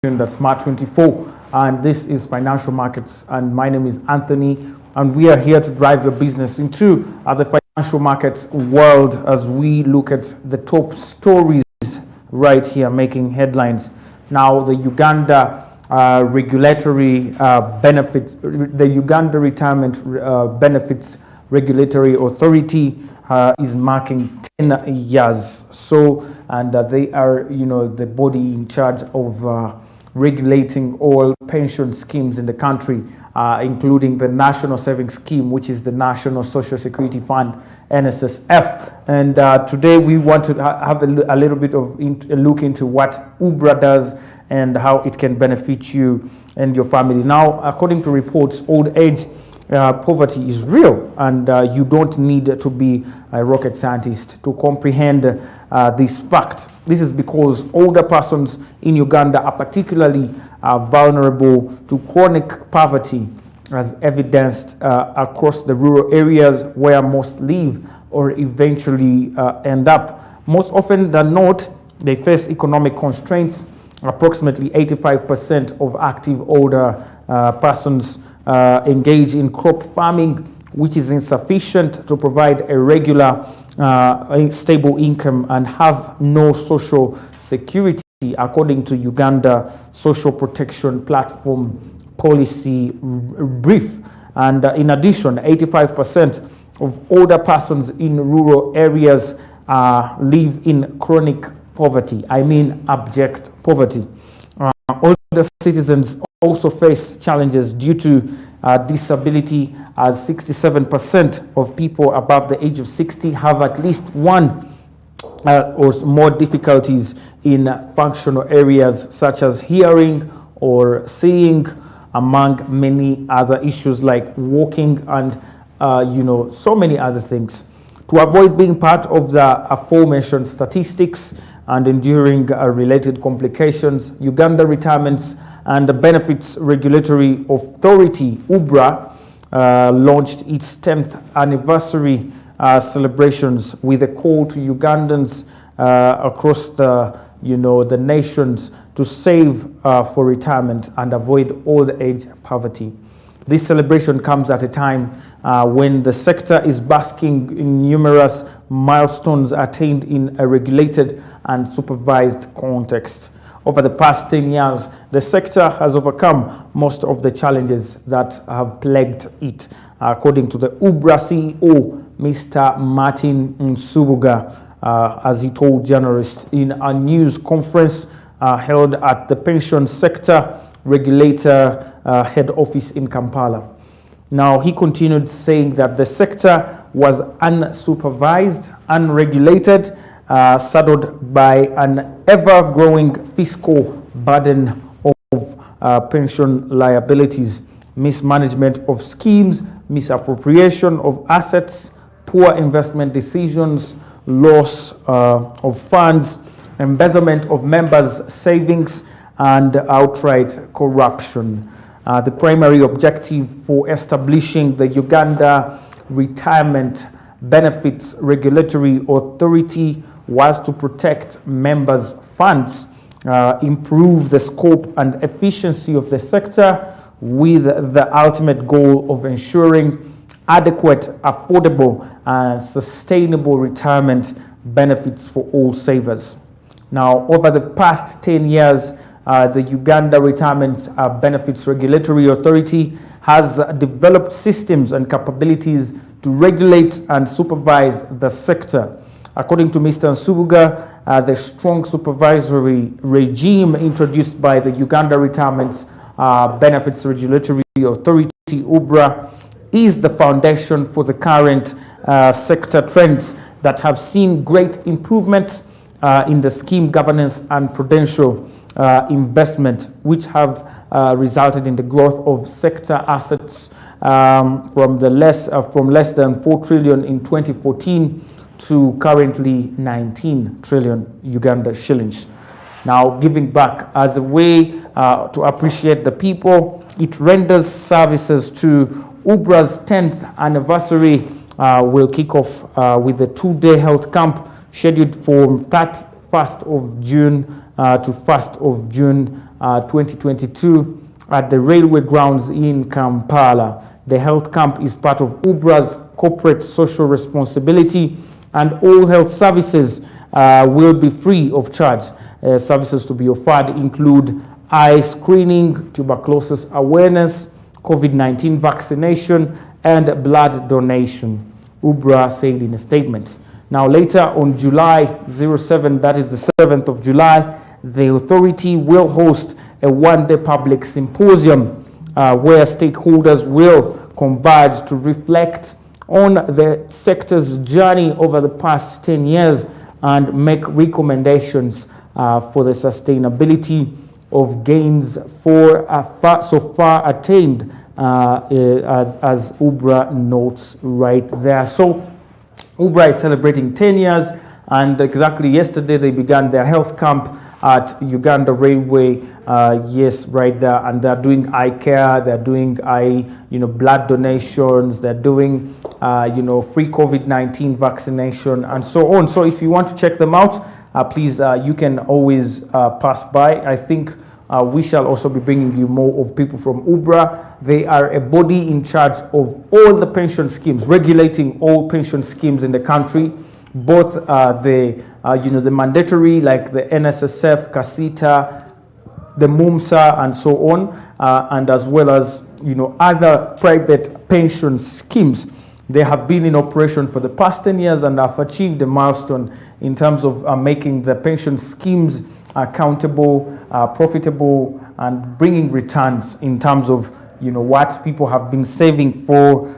tuned at Smart 24, and this is Financial Markets, and my name is Anthony, and we are here to drive your business into the financial markets world as we look at the top stories right here making headlines. Now, the Uganda regulatory benefits, the Uganda Retirement Benefits Regulatory Authority is marking 10 years. So, and they are, the body in charge of regulating all pension schemes in the country, including the National Savings Scheme, which is the National Social Security Fund, NSSF. And today we want to have a little bit of a look into what UBRA does and how it can benefit you and your family. Now, according to reports, old age poverty is real, and you don't need to be a rocket scientist to comprehend this fact. This is because older persons in Uganda are particularly vulnerable to chronic poverty, as evidenced across the rural areas where most live or eventually end up. Most often than not, they face economic constraints. Approximately 85% of active older persons engage in crop farming, which is insufficient to provide a regular stable income and have no social security, according to Uganda Social Protection Platform policy brief. And in addition, 85% of older persons in rural areas live in chronic poverty. I mean abject poverty. Older citizens also face challenges due to disability, as 67% of people above the age of 60 have at least one or more difficulties in functional areas such as hearing or seeing, among many other issues like walking and so many other things. To avoid being part of the aforementioned statistics and enduring related complications, Uganda Retirements and the Benefits Regulatory Authority, UBRA, launched its 10th anniversary celebrations with a call to Ugandans across the nations to save for retirement and avoid old age poverty. This celebration comes at a time when the sector is basking in numerous milestones attained in a regulated and supervised context. Over the past 10 years, the sector has overcome most of the challenges that have plagued it, according to the UBRA CEO, Mr. Martin Nsubuga, as he told journalists in a news conference held at the Pension Sector Regulator Head Office in Kampala. Now, he continued saying that the sector was unsupervised, unregulated, saddled by an ever-growing fiscal burden of pension liabilities, mismanagement of schemes, misappropriation of assets, poor investment decisions, loss of funds, embezzlement of members' savings, and outright corruption. The primary objective for establishing the Uganda Retirement Benefits Regulatory Authority was to protect members' funds, improve the scope and efficiency of the sector, with the ultimate goal of ensuring adequate, affordable, and sustainable retirement benefits for all savers. Now, over the past 10 years, the Uganda Retirement Benefits Regulatory Authority has developed systems and capabilities to regulate and supervise the sector. According to Mr. Nsubuga, the strong supervisory regime introduced by the Uganda Retirement Benefits Regulatory Authority, UBRA, is the foundation for the current sector trends that have seen great improvements in the scheme governance and prudential investment, which have resulted in the growth of sector assets from less than 4 trillion in 2014 to currently 19 trillion Uganda shillings. Now, giving back as a way to appreciate the people, it renders services to UBRA's 10th anniversary will kick off with a 2-day health camp scheduled for 31st of June to 1st of June 2022 at the railway grounds in Kampala. The health camp is part of UBRA's corporate social responsibility, and all health services will be free of charge. Services to be offered include eye screening, tuberculosis awareness, COVID-19 vaccination, and blood donation, UBRA said in a statement. Now later on July 07, that is the 7th of July, the authority will host a one-day public symposium where stakeholders will converge to reflect on the sector's journey over the past 10 years and make recommendations for the sustainability of gains for so far attained, as UBRA notes right there. So UBRA is celebrating 10 years, and exactly yesterday they began their health camp at Uganda Railway. Yes, right there, and they're doing eye care, they're doing blood donations, they're doing free COVID-19 vaccination and so on. So if you want to check them out, please, you can always pass by. I think we shall also be bringing you more of people from UBRA. They are a body in charge of all the pension schemes, regulating all pension schemes in the country, both the mandatory like the NSSF, CASITA, the MUMSA and so on, and as well as other private pension schemes. They have been in operation for the past 10 years and have achieved a milestone in terms of making the pension schemes accountable, profitable, and bringing returns in terms of what people have been saving for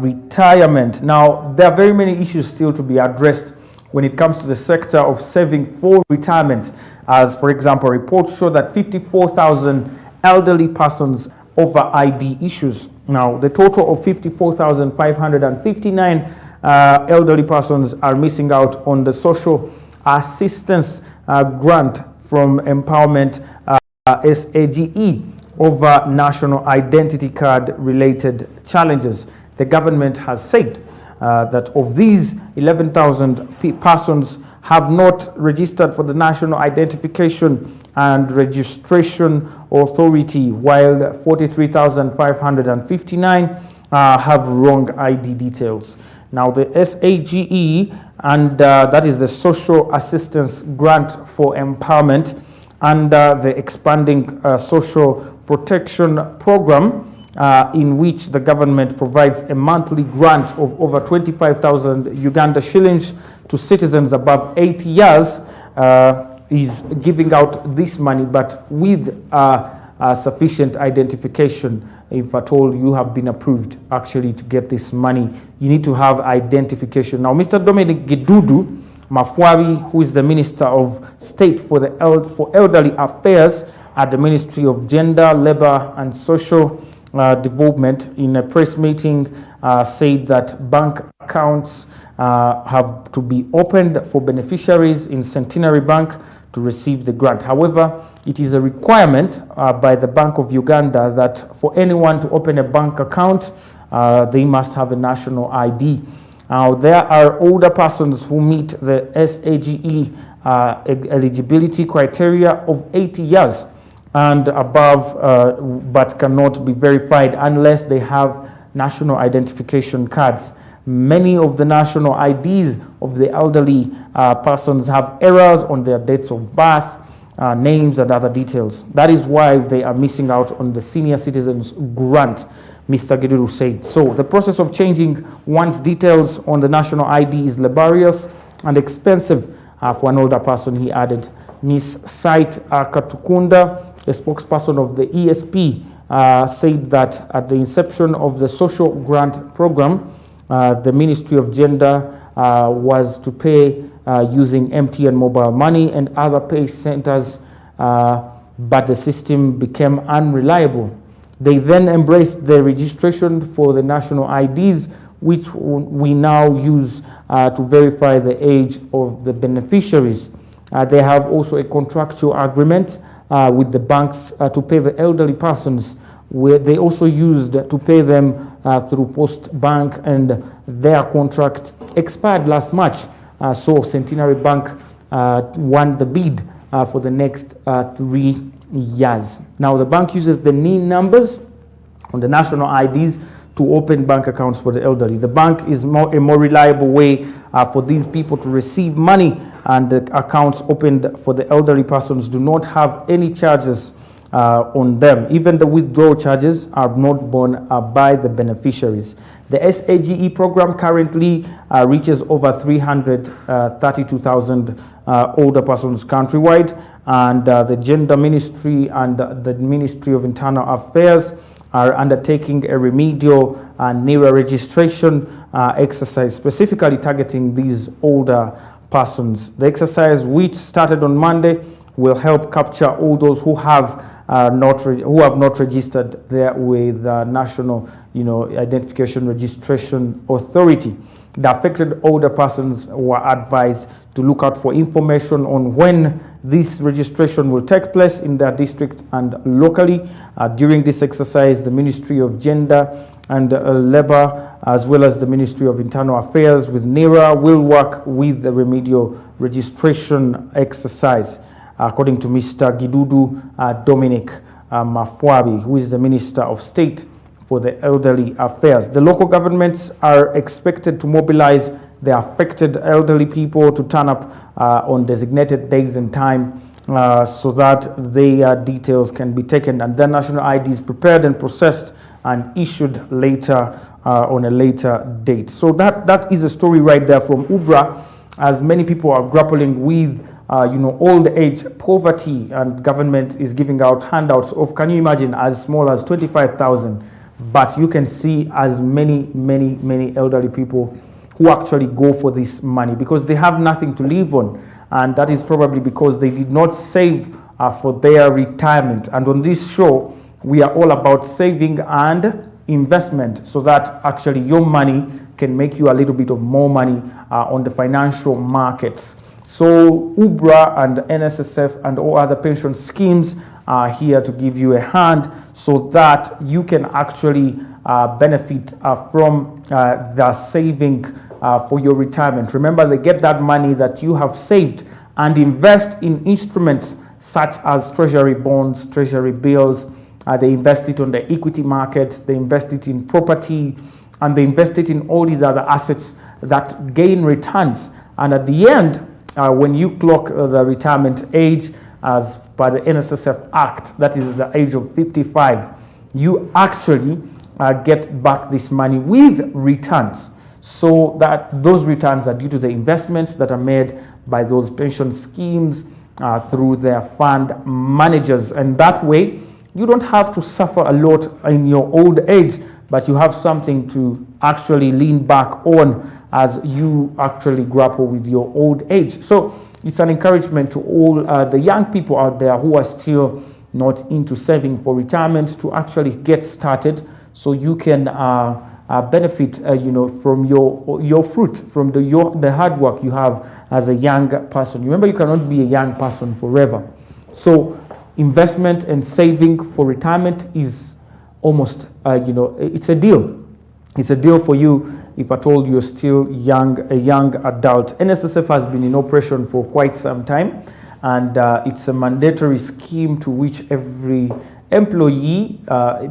retirement. Now, there are very many issues still to be addressed when it comes to the sector of saving for retirement, as for example, reports show that 54,000 elderly persons over ID issues. Now, the total of 54,559 elderly persons are missing out on the social assistance grant from Empowerment SAGE over national identity card related challenges. The government has said that of these, 11,000 persons have not registered for the National Identification and Registration Authority, while 43,559 have wrong ID details. Now, the SAGE, and that is the Social Assistance Grant for Empowerment, and the expanding Social Protection Program, in which the government provides a monthly grant of over 25,000 Uganda shillings to citizens above 80 years, is giving out this money, but with sufficient identification. If at all you have been approved actually to get this money, you need to have identification. Now, Mr. Dominic Gidudu Mafwari, who is the Minister of State for Elderly Affairs at the Ministry of Gender, Labour and Social Development, in a press meeting said that bank accounts have to be opened for beneficiaries in Centenary Bank to receive the grant. However, it is a requirement by the Bank of Uganda that for anyone to open a bank account, they must have a national ID. Now, there are older persons who meet the SAGE eligibility criteria of 80 years and above, but cannot be verified unless they have national identification cards. Many of the national IDs of the elderly persons have errors on their dates of birth, names and other details. That is why they are missing out on the senior citizens grant, Mr. Gidudu said. So the process of changing one's details on the national ID is laborious and expensive for an older person, he added. Ms. Sait Katukunda, a spokesperson of the ESP, said that at the inception of the social grant program, the Ministry of Gender was to pay using MTN mobile money and other pay centers, but the system became unreliable. They then embraced the registration for the national IDs, which we now use to verify the age of the beneficiaries. They have also a contractual agreement with the banks to pay the elderly persons, where they also used to pay them through Post Bank, and their contract expired last March. So Centenary Bank won the bid for the next 3 years. Now, the bank uses the NIN numbers on the national IDs to open bank accounts for the elderly. The bank is a more reliable way for these people to receive money, and the accounts opened for the elderly persons do not have any charges on them. Even the withdrawal charges are not borne by the beneficiaries. The SAGE program currently reaches over 332,000 older persons countrywide, and the Gender Ministry and the Ministry of Internal Affairs are undertaking a remedial NERA registration exercise specifically targeting these older persons. The exercise, which started on Monday, will help capture all those who have not registered there with the National Identification Registration Authority. The affected older persons were advised to look out for information on when this registration will take place in their district and locally. During this exercise, the Ministry of Gender and Labor, as well as the Ministry of Internal Affairs with NERA, will work with the remedial registration exercise, according to Mr. Gidudu Dominic Mafwabi, who is the Minister of State for the Elderly Affairs. The local governments are expected to mobilize the affected elderly people to turn up on designated days and time so that their details can be taken and their national IDs prepared and processed and issued later on a later date. So that is a story right there from UBRA, as many people are grappling with old age poverty, and government is giving out handouts of, can you imagine, as small as 25,000. But you can see as many elderly people who actually go for this money because they have nothing to live on, and that is probably because they did not save for their retirement. And on this show, we are all about saving and investment so that actually your money can make you a little bit of more money on the financial markets. So UBRA and NSSF and all other pension schemes are here to give you a hand so that you can actually benefit from the saving for your retirement. Remember, they get that money that you have saved and invest in instruments such as treasury bonds, treasury bills. They invest it on the equity market, they invest it in property, and they invest it in all these other assets that gain returns. And at the end, when you clock the retirement age, as by the NSSF Act, that is the age of 55, you actually get back this money with returns. So that those returns are due to the investments that are made by those pension schemes through their fund managers. And that way, you don't have to suffer a lot in your old age, but you have something to actually lean back on as you actually grapple with your old age. So it's an encouragement to all the young people out there who are still not into saving for retirement to actually get started so you can benefit from your fruit, from the hard work you have as a young person. Remember, you cannot be a young person forever. So investment and saving for retirement is almost, it's a deal. It's a deal for you if at all you're still a young adult. NSSF has been in operation for quite some time, and it's a mandatory scheme to which every employee,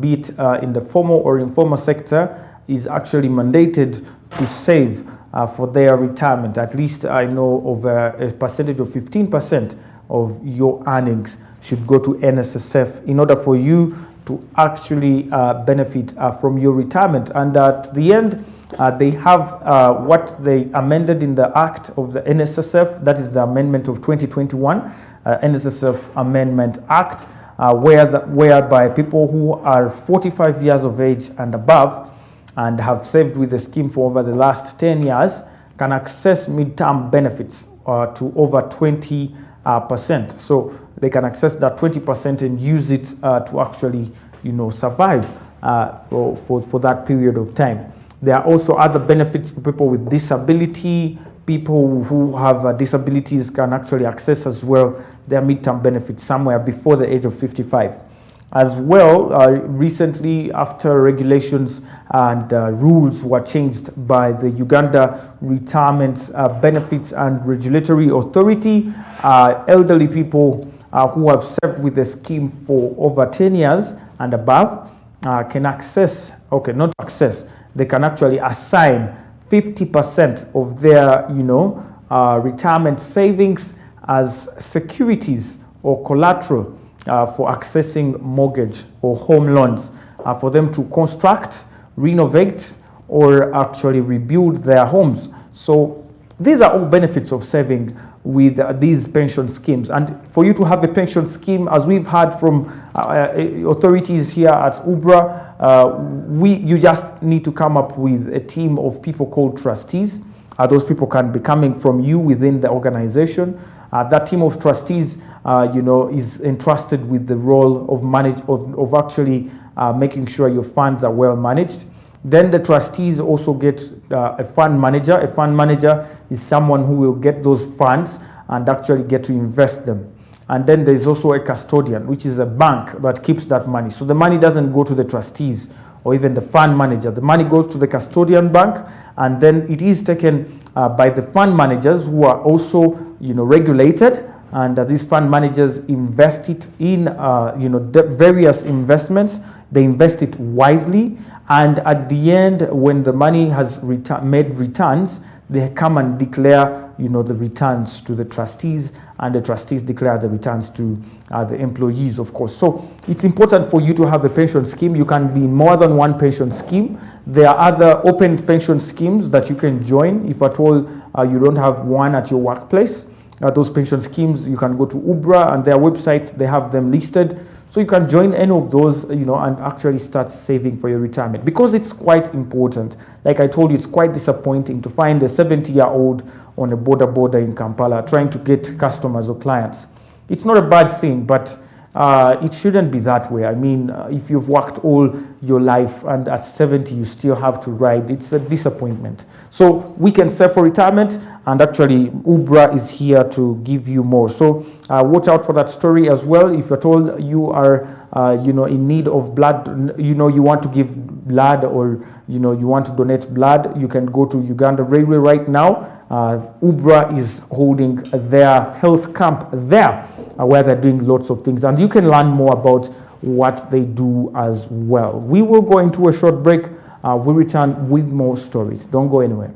be it in the formal or informal sector, is actually mandated to save for their retirement. At least I know of a percentage of 15% of your earnings should go to NSSF in order for you to actually benefit from your retirement. And at the end, they have what they amended in the Act of the NSSF, that is the amendment of 2021, NSSF Amendment Act, whereby people who are 45 years of age and above and have saved with the scheme for over the last 10 years can access midterm benefits to over 20%. So they can access that 20% and use it to actually, survive for that period of time. There are also other benefits for people with disability. People who have disabilities can actually access as well their midterm benefits somewhere before the age of 55. As well, recently, after regulations and rules were changed by the Uganda Retirement Benefits and Regulatory Authority, elderly people who have served with the scheme for over 10 years and above can access, okay, not access, they can actually assign 50% of their, retirement savings as securities or collateral for accessing mortgage or home loans for them to construct, renovate, or actually rebuild their homes. So these are all benefits of saving with these pension schemes. And for you to have a pension scheme, as we've heard from authorities here at UBRA, you just need to come up with a team of people called trustees. Those people can be coming from you within the organization. That team of trustees, is entrusted with the role of actually making sure your funds are well managed. Then the trustees also get a fund manager. A fund manager is someone who will get those funds and actually get to invest them. And then there's also a custodian, which is a bank that keeps that money. So the money doesn't go to the trustees or even the fund manager. The money goes to the custodian bank, and then it is taken by the fund managers who are also, regulated. And these fund managers invest it in, various investments. They invest it wisely. And at the end, when the money has made returns, they come and declare, the returns to the trustees, and the trustees declare the returns to the employees, of course. So it's important for you to have a pension scheme. You can be in more than one pension scheme. There are other open pension schemes that you can join if at all you don't have one at your workplace. Those pension schemes, you can go to UBRA and their website, they have them listed. So you can join any of those, and actually start saving for your retirement, because it's quite important. Like I told you, it's quite disappointing to find a 70-year-old on a border in Kampala trying to get customers or clients. It's not a bad thing, but it shouldn't be that way. I mean, if you've worked all your life and at 70 you still have to ride, it's a disappointment. So we can save for retirement, and actually UBRA is here to give you more. So watch out for that story as well. If you're told you are in need of blood, you want to give blood, or you want to donate blood, you can go to Uganda Railway right now. UBRA is holding their health camp there, where they're doing lots of things, and you can learn more about what they do as well. We will go into a short break. We return with more stories. Don't go anywhere.